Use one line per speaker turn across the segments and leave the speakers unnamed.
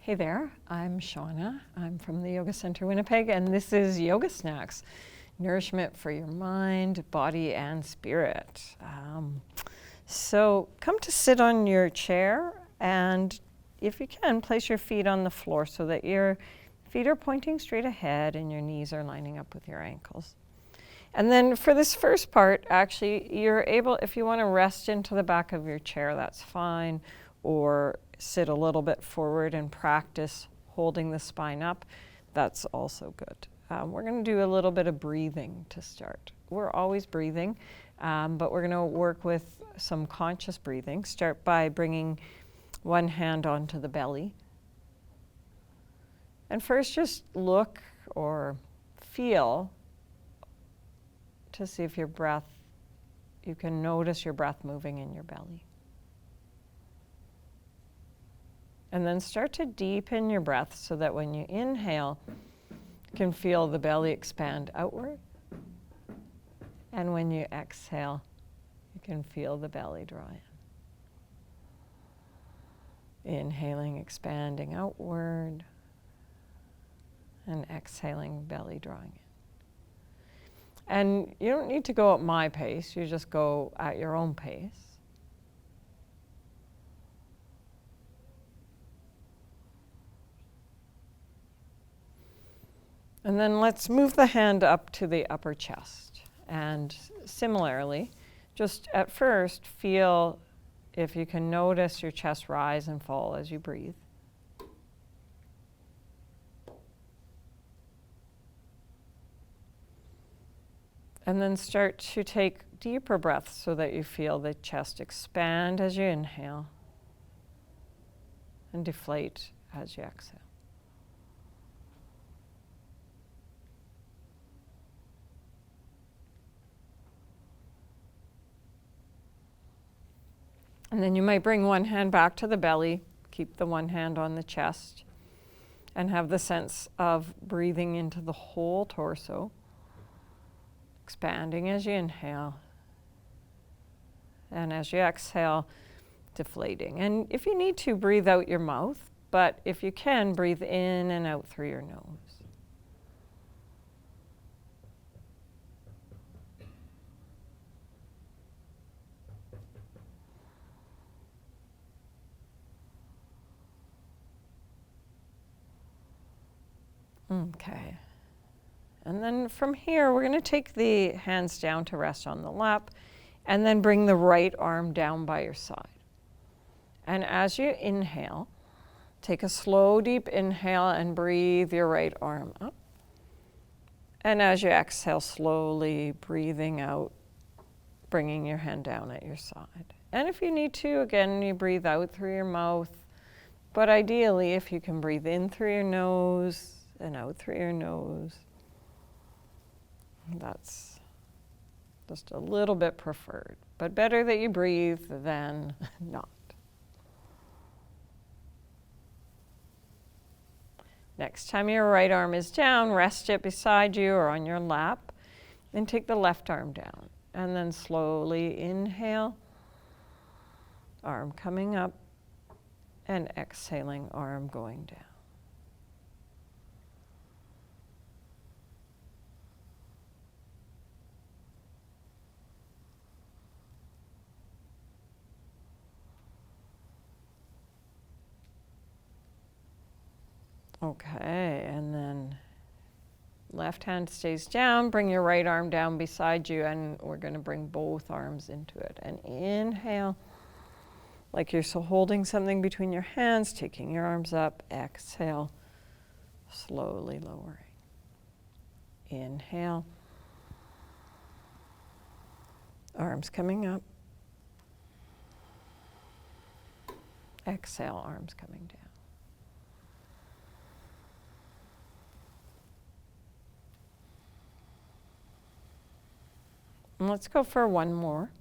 Hey there, I'm Shauna. I'm from the Yoga Center Winnipeg, and this is Yoga Snacks, nourishment for your mind, body, and spirit. So come to sit on your chair, and if you can, place your feet on the floor so that your feet are pointing straight ahead and your knees are lining up with your ankles. And then for this first part, actually, you're able, if you want to rest into the back of your chair, that's fine, or sit a little bit forward and practice holding the spine up. That's also good. We're going to do a little bit of breathing to start. We're always breathing, but we're going to work with some conscious breathing. Start by bringing one hand onto the belly. And first just look or feel to see if your breath, you can notice your breath moving in your belly. And then start to deepen your breath so that when you inhale, you can feel the belly expand outward. And when you exhale, you can feel the belly draw in. Inhaling, expanding outward, and exhaling, belly drawing in. And you don't need to go at my pace, you just go at your own pace. And then let's move the hand up to the upper chest. And similarly, just at first feel if you can notice your chest rise and fall as you breathe. And then start to take deeper breaths so that you feel the chest expand as you inhale and deflate as you exhale. And then you might bring one hand back to the belly, keep the one hand on the chest, and have the sense of breathing into the whole torso, expanding as you inhale, and as you exhale, deflating. And if you need to, breathe out your mouth, but if you can, breathe in and out through your nose. Okay. And then from here, we're going to take the hands down to rest on the lap, and then bring the right arm down by your side. And as you inhale, take a slow, deep inhale and breathe your right arm up. And as you exhale, slowly breathing out, bringing your hand down at your side. And if you need to, again, you breathe out through your mouth. But ideally, if you can breathe in through your nose and out through your nose, that's just a little bit preferred. But better that you breathe than not. Next time your right arm is down, rest it beside you or on your lap, and take the left arm down. And then slowly inhale, arm coming up, and exhaling, arm going down. Okay, and then left hand stays down, bring your right arm down beside you, and we're going to bring both arms into it. And inhale, like you're so holding something between your hands, taking your arms up, exhale, slowly lowering. Inhale, arms coming up, exhale, arms coming down. And let's go for one more.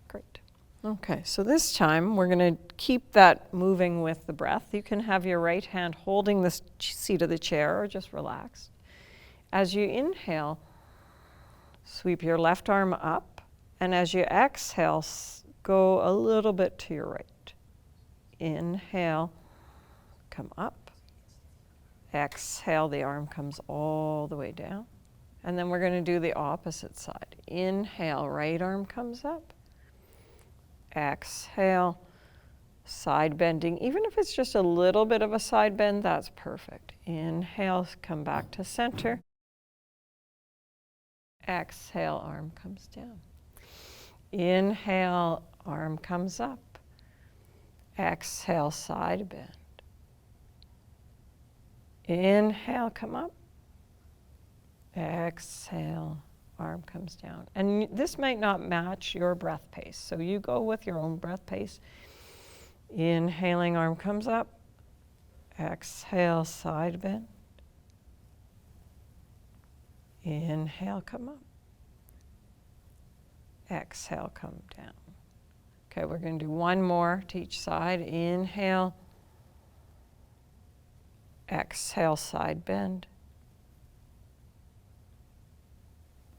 Great. Okay, so this time we're going to keep that moving with the breath. You can have your right hand holding the seat of the chair or just relaxed. As you inhale, Sweep your left arm up, and as you exhale, go a little bit to your right. Inhale, come up. Exhale, the arm comes all the way down. And then we're going to do the opposite side. Inhale, right arm comes up. Exhale, side bending. Even if it's just a little bit of a side bend, that's perfect. Inhale, come back to center. Exhale, arm comes down. Inhale, arm comes up. Exhale, side bend. Inhale, come up. Exhale, arm comes down. And this might not match your breath pace, so you go with your own breath pace. Inhaling, arm comes up. Exhale, side bend. Inhale, come up. Exhale, come down. Okay, we're going to do one more to each side. Inhale. Exhale, side bend.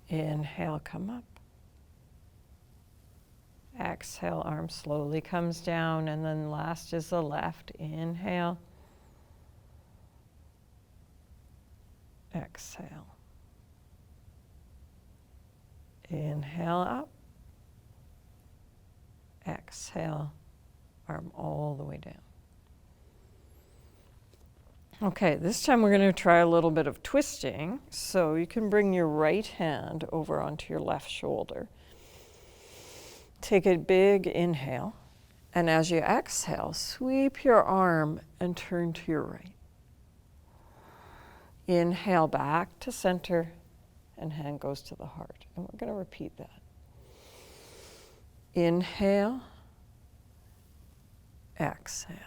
Inhale, come up. Exhale, arm slowly comes down, and then last is the left. Inhale. Exhale. Inhale up. Exhale, arm all the way down. Okay, this time we're going to try a little bit of twisting. So you can bring your right hand over onto your left shoulder. Take a big inhale, and as you exhale, sweep your arm and turn to your right. Inhale back to center, and hand goes to the heart. And we're going to repeat that. Inhale, exhale.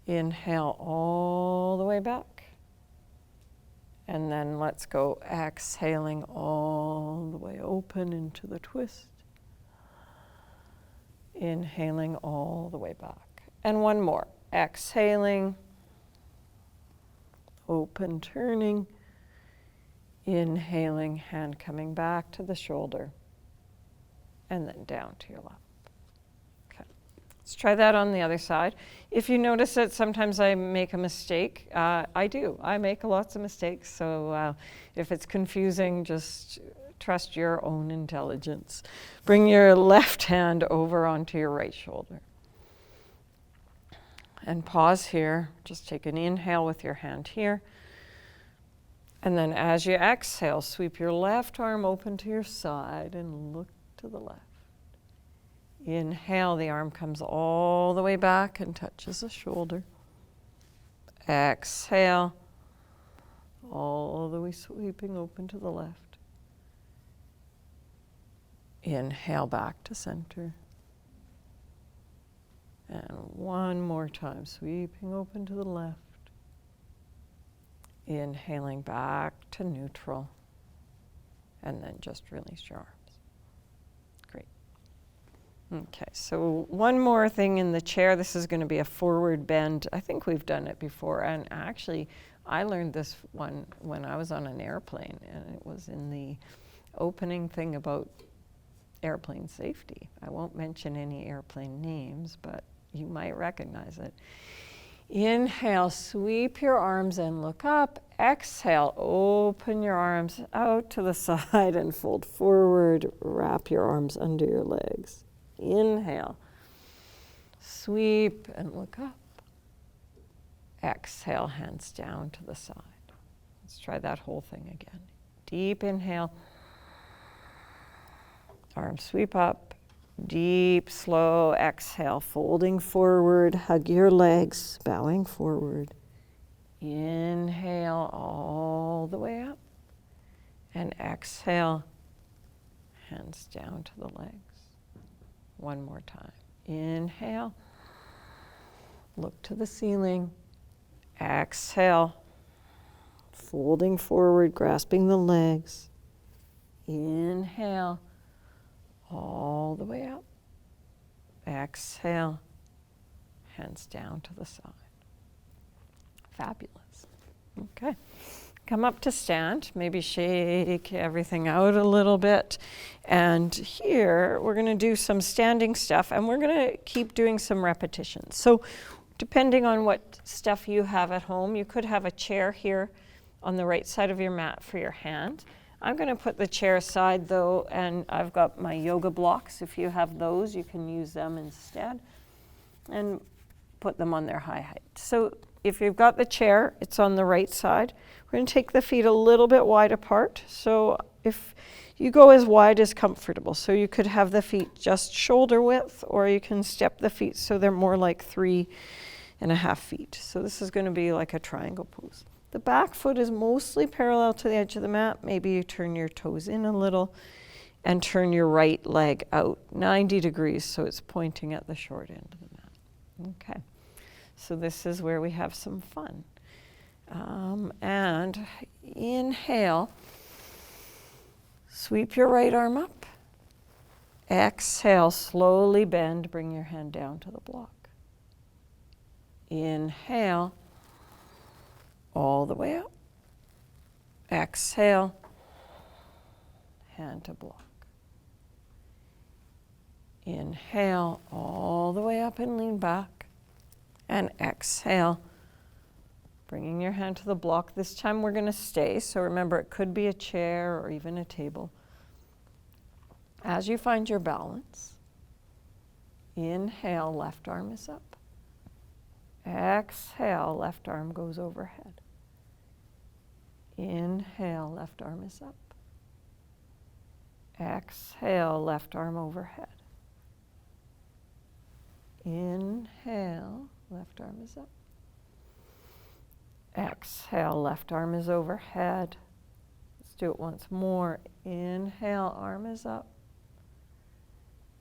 Inhale all the way back. And then let's go exhaling all the way open into the twist. Inhaling all the way back. And one more. Exhaling, open turning. Inhaling, hand coming back to the shoulder. And then down to your lap. Let's try that on the other side. If you notice that sometimes I make a mistake, I do. I make lots of mistakes, so if it's confusing, just trust your own intelligence. Bring your left hand over onto your right shoulder. And pause here. Just take an inhale with your hand here. And then as you exhale, sweep your left arm open to your side and look to the left. Inhale, the arm comes all the way back and touches the shoulder. Exhale, all the way sweeping open to the left. Inhale back to center. And one more time, sweeping open to the left. Inhaling back to neutral. And then just release your arms. Great. Okay, so one more thing in the chair. This is going to be a forward bend. I think we've done it before. And actually, I learned this one when I was on an airplane. And it was in the opening thing about airplane safety. I won't mention any airplane names, but you might recognize it. Inhale, sweep your arms and look up. Exhale, open your arms out to the side and fold forward. Wrap your arms under your legs. Inhale, sweep and look up. Exhale, hands down to the side. Let's try that whole thing again. Deep inhale. Arms sweep up. Deep, slow exhale, folding forward, hug your legs, bowing forward. Inhale all the way up. And exhale, hands down to the legs. One more time. Inhale, look to the ceiling. Exhale, folding forward, grasping the legs. Inhale, all the way up. Exhale, hands down to the side. Fabulous. Okay. come up to stand, maybe shake everything out a little bit. And here we're going to do some standing stuff, and we're going to keep doing some repetitions. So depending on what stuff you have at home, you could have a chair here on the right side of your mat for your hand. I'm going to put the chair aside though, and I've got my yoga blocks. If you have those, you can use them instead and put them on their high height. So if you've got the chair, it's on the right side. We're going to take the feet a little bit wide apart. So if you go as wide as comfortable, so you could have the feet just shoulder width, or you can step the feet so they're more like 3.5 feet. So this is going to be like a triangle pose. The back foot is mostly parallel to the edge of the mat. Maybe you turn your toes in a little and turn your right leg out 90 degrees so it's pointing at the short end of the mat. Okay, so this is where we have some fun. And inhale, sweep your right arm up. Exhale, slowly bend, bring your hand down to the block. Inhale, all the way up. Exhale, hand to block. Inhale, all the way up and lean back. And exhale, bringing your hand to the block. This time we're going to stay. So remember, it could be a chair or even a table. As you find your balance, inhale, left arm is up. Exhale, left arm goes overhead. Inhale, left arm is up. Exhale, left arm overhead. Inhale, left arm is up. Exhale, left arm is overhead. Let's do it once more. Inhale, arm is up.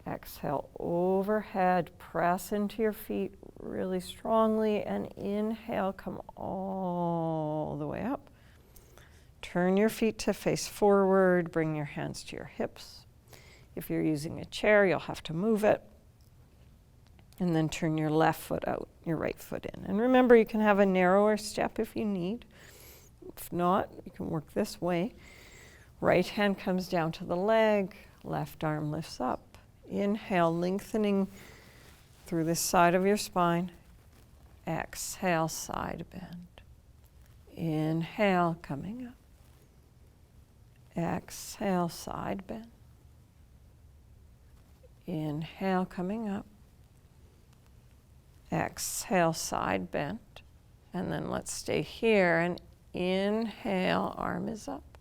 Exhale, overhead. Press into your feet really strongly, and inhale, come all the way up. Turn your feet to face forward. Bring your hands to your hips. If you're using a chair, you'll have to move it. And then turn your left foot out, your right foot in. And remember, you can have a narrower step if you need. If not, you can work this way. Right hand comes down to the leg. Left arm lifts up. Inhale, lengthening through the side of your spine. Exhale, side bend. Inhale, coming up. Exhale, side bend. Inhale, coming up. Exhale, side bend. And then let's stay here and inhale, arm is up.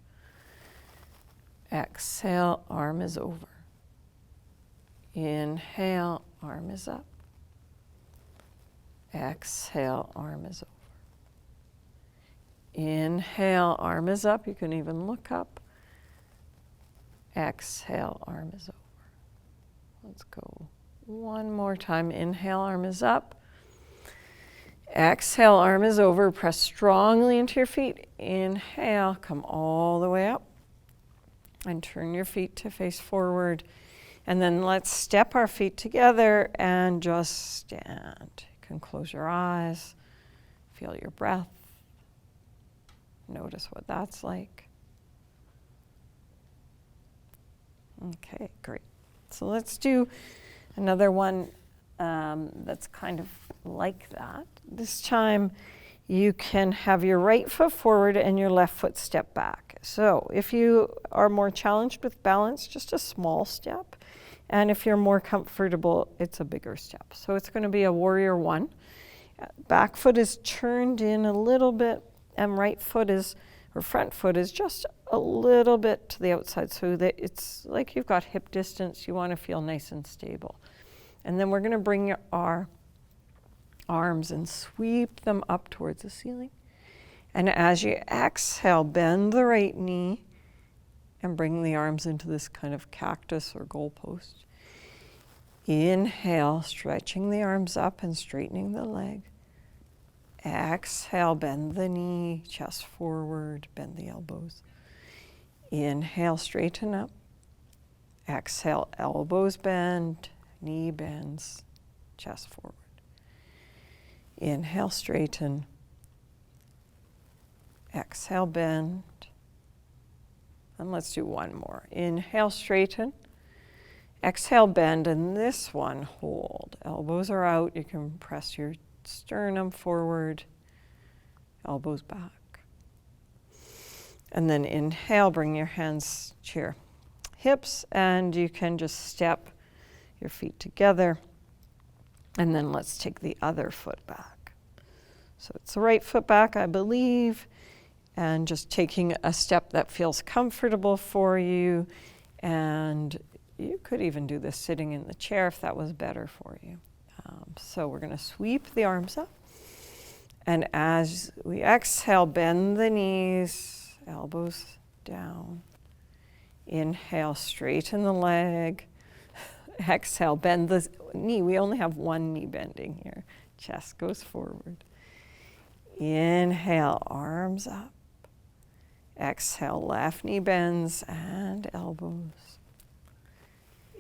Exhale, arm is over. Inhale, arm is up. Exhale, arm is over. Inhale, arm is up. You can even look up. Exhale, arm is over. Let's go one more time. Inhale, arm is up. Exhale, arm is over. Press strongly into your feet. Inhale, come all the way up. And turn your feet to face forward. And then let's step our feet together and just stand. You can close your eyes. Feel your breath. Notice what that's like. Okay, great. So let's do another one that's kind of like that. This time you can have your right foot forward and your left foot step back. So if you are more challenged with balance, just a small step. And if you're more comfortable, it's a bigger step. So it's going to be a warrior one. Back foot is turned in a little bit, and right foot is, or front foot is just a little bit to the outside, so that it's like you've got hip distance. You want to feel nice and stable. And then we're going to bring our arms and sweep them up towards the ceiling. And as you exhale, bend the right knee and bring the arms into this kind of cactus or goalpost. Inhale, stretching the arms up and straightening the leg. Exhale, bend the knee, chest forward, bend the elbows. Inhale, straighten up. Exhale, elbows bend, knee bends, chest forward. Inhale, straighten. Exhale, bend. And let's do one more. Inhale, straighten. Exhale, bend, and this one, hold. Elbows are out. You can press your sternum forward, elbows back. And then inhale, bring your hands to your hips, and you can just step your feet together. And then let's take the other foot back. So it's the right foot back, I believe, and just taking a step that feels comfortable for you. And you could even do this sitting in the chair if that was better for you. So we're going to sweep the arms up. And as we exhale, bend the knees, elbows down. Inhale, straighten the leg. Exhale, bend the knee. We only have one knee bending here. Chest goes forward. Inhale, arms up. Exhale, left knee bends and elbows.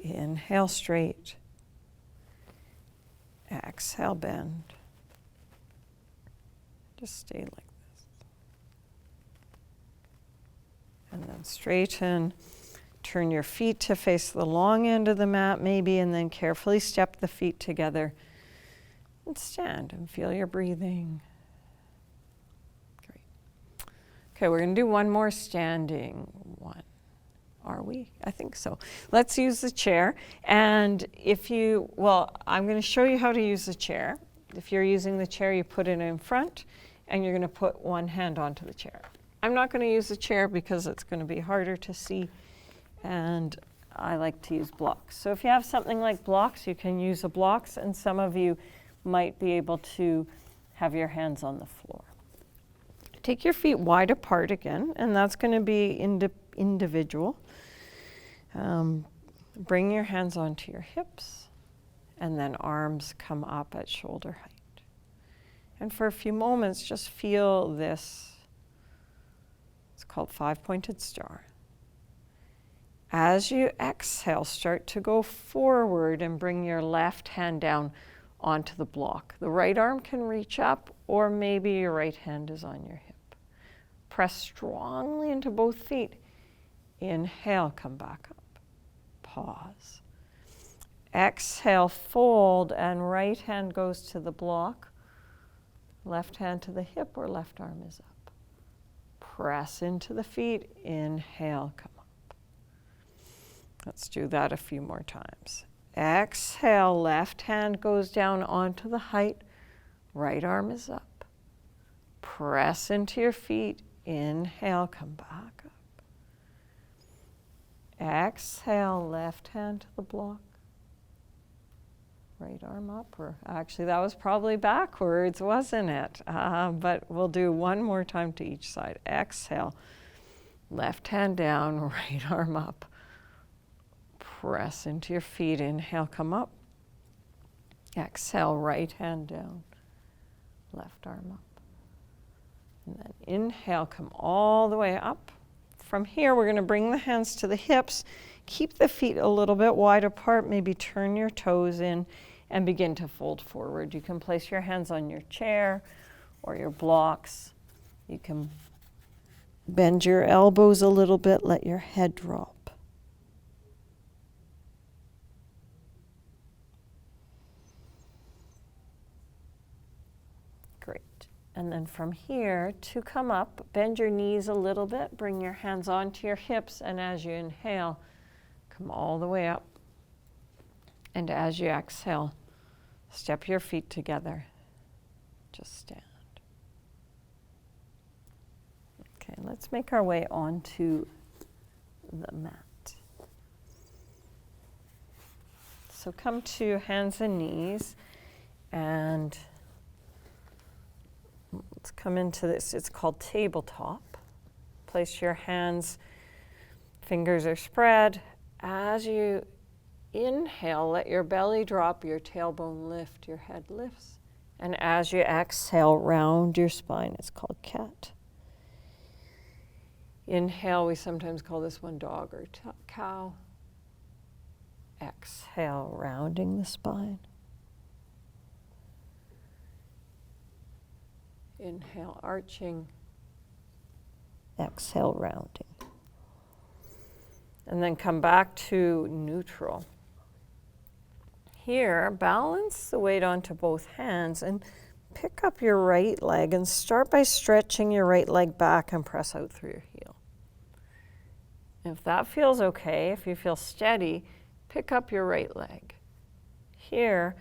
Inhale, straight. Exhale, bend. Just stay like this. And then straighten. Turn your feet to face the long end of the mat maybe, and then carefully step the feet together and stand and feel your breathing. Great. Okay, we're going to do one more standing one. Are we? I think so. Let's use the chair. And I'm going to show you how to use the chair. If you're using the chair, you put it in front, and you're going to put one hand onto the chair. I'm not going to use the chair because it's going to be harder to see, and I like to use blocks. So if you have something like blocks, you can use the blocks, and some of you might be able to have your hands on the floor. Take your feet wide apart again, and that's going to be individual. Bring your hands onto your hips, and then arms come up at shoulder height. And for a few moments, just feel this. It's called five-pointed star. As you exhale, start to go forward and bring your left hand down onto the block. The right arm can reach up, or maybe your right hand is on your hip. Press strongly into both feet. Inhale, come back up. Pause. Exhale, fold, and right hand goes to the block. Left hand to the hip, or left arm is up. Press into the feet. Inhale, come up. Let's do that a few more times. Exhale, left hand goes down onto the height. Right arm is up. Press into your feet. Inhale, come back up. Exhale, left hand to the block. Right arm up, or actually that was probably backwards, wasn't it? But we'll do one more time to each side. Exhale, left hand down, right arm up. Press into your feet. Inhale, come up. Exhale, right hand down, left arm up. And then inhale, come all the way up. From here, we're going to bring the hands to the hips. Keep the feet a little bit wide apart. Maybe turn your toes in and begin to fold forward. You can place your hands on your chair or your blocks. You can bend your elbows a little bit. Let your head drop. And then from here, to come up, bend your knees a little bit, bring your hands onto your hips, and as you inhale, come all the way up. And as you exhale, step your feet together. Just stand. Okay, let's make our way onto the mat. So come to hands and knees, and let's come into this. It's called tabletop. Place your hands, fingers are spread. As you inhale, let your belly drop, your tailbone lift, your head lifts. And as you exhale, round your spine. It's called cat. Inhale, we sometimes call this one dog or cow. Exhale, rounding the spine. Inhale, arching. Exhale, rounding. And then come back to neutral. Here, balance the weight onto both hands and pick up your right leg and start by stretching your right leg back and press out through your heel. If that feels okay, if you feel steady, pick up your right leg. Here,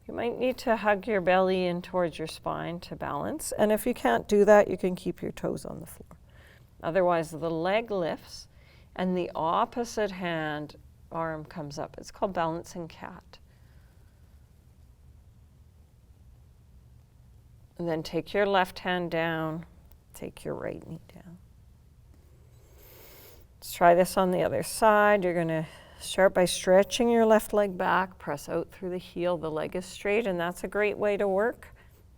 you might need to hug your belly in towards your spine to balance. And if you can't do that, you can keep your toes on the floor. Otherwise, the leg lifts and the opposite hand arm comes up. It's called balancing cat. And then take your left hand down, take your right knee down. Let's try this on the other side. You're going to start by stretching your left leg back, press out through the heel. The leg is straight, and that's a great way to work.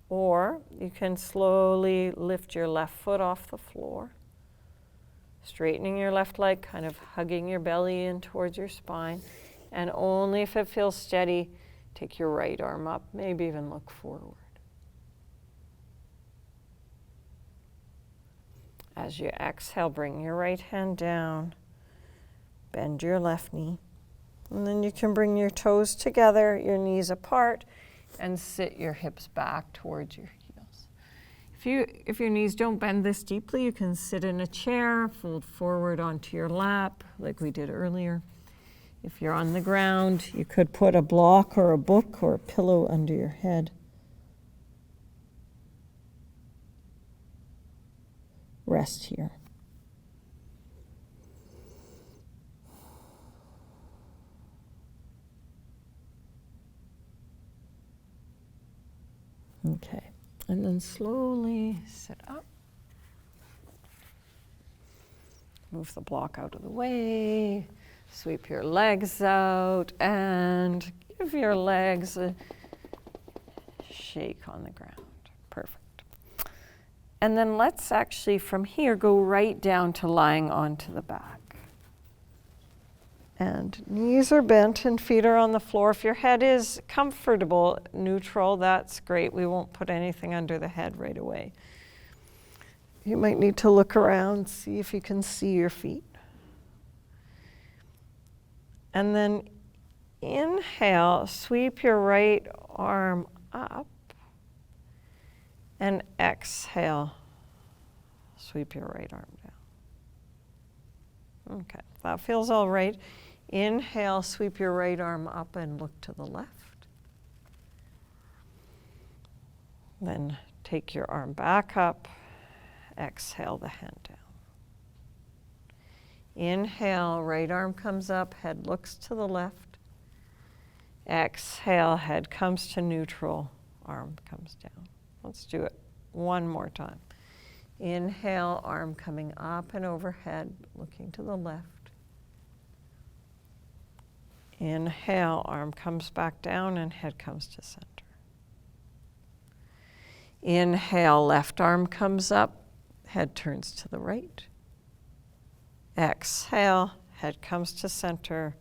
Or you can slowly lift your left foot off the floor, straightening your left leg, kind of hugging your belly in towards your spine. And only if it feels steady, take your right arm up, maybe even look forward. As you exhale, bring your right hand down, bend your left knee, and then you can bring your toes together, your knees apart, and sit your hips back towards your heels. If your knees don't bend this deeply, you can sit in a chair, fold forward onto your lap, like we did earlier. If you're on the ground, you could put a block or a book or a pillow under your head. Rest here. Okay, and then slowly sit up. Move the block out of the way. Sweep your legs out and give your legs a shake on the ground. Perfect. And then let's actually from here go right down to lying onto the back. And knees are bent and feet are on the floor. If your head is comfortable, neutral, that's great. We won't put anything under the head right away. You might need to look around, see if you can see your feet. And then inhale, sweep your right arm up. And exhale, sweep your right arm down. Okay, that feels all right. Inhale, sweep your right arm up and look to the left. Then take your arm back up. Exhale the hand down. Inhale, right arm comes up, head looks to the left. Exhale, head comes to neutral, arm comes down. Let's do it one more time. Inhale, arm coming up and overhead, looking to the left. Inhale, arm comes back down and head comes to center. Inhale, left arm comes up, head turns to the right. Exhale, head comes to center,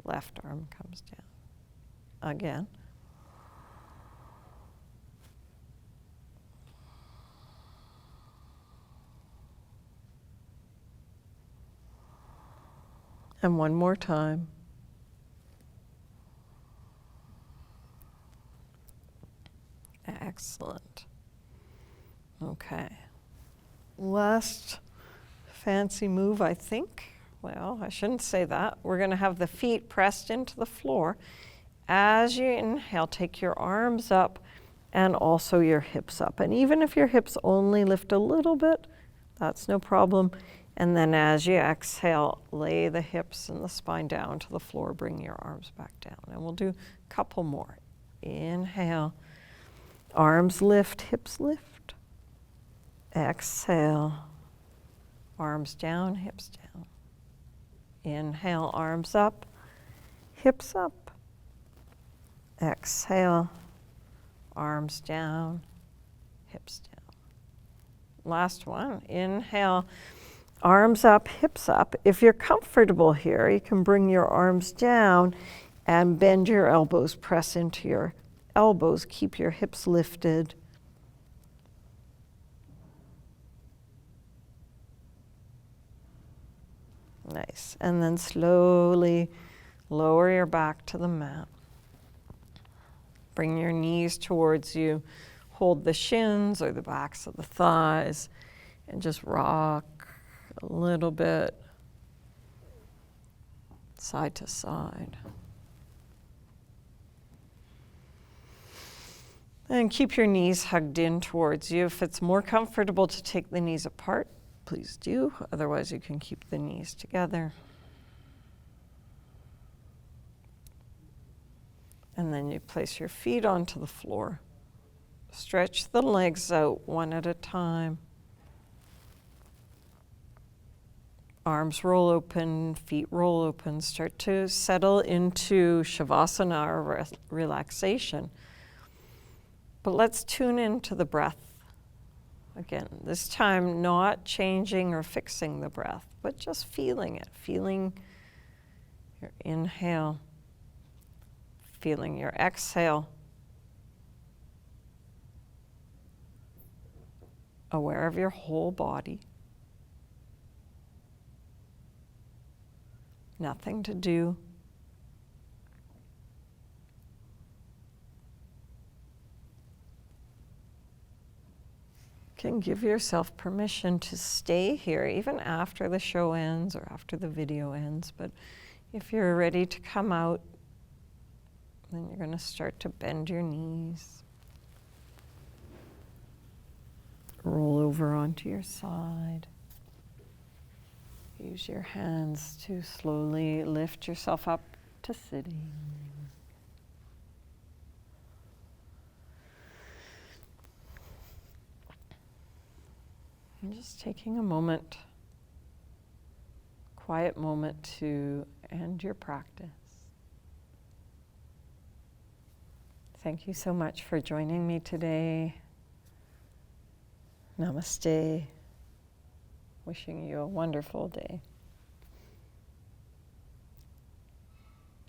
left arm comes down. Again. And one more time. Excellent. Okay. Last fancy move, I think. Well, I shouldn't say that. We're going to have the feet pressed into the floor. As you inhale, take your arms up and also your hips up. And even if your hips only lift a little bit, that's no problem. And then as you exhale, lay the hips and the spine down to the floor. Bring your arms back down. And we'll do a couple more. Inhale. Arms lift, hips lift. Exhale. Arms down, hips down. Inhale, arms up, hips up. Exhale. Arms down, hips down. Last one. Inhale. Arms up, hips up. If you're comfortable here, you can bring your arms down and bend your elbows, press into your elbows, keep your hips lifted. Nice. And then slowly lower your back to the mat. Bring your knees towards you. Hold the shins or the backs of the thighs and just rock a little bit side to side. And keep your knees hugged in towards you. If it's more comfortable to take the knees apart, please do. Otherwise, you can keep the knees together. And then you place your feet onto the floor. Stretch the legs out one at a time. Arms roll open, feet roll open. Start to settle into Shavasana or relaxation. But let's tune into the breath. Again, this time not changing or fixing the breath, but just feeling it, feeling your inhale, feeling your exhale, aware of your whole body. Nothing to do. You can give yourself permission to stay here even after the show ends or after the video ends. But if you're ready to come out, then you're going to start to bend your knees. Roll over onto your side. Use your hands to slowly lift yourself up to sitting. And just taking a moment, quiet moment to end your practice. Thank you so much for joining me today. Namaste. Wishing you a wonderful day.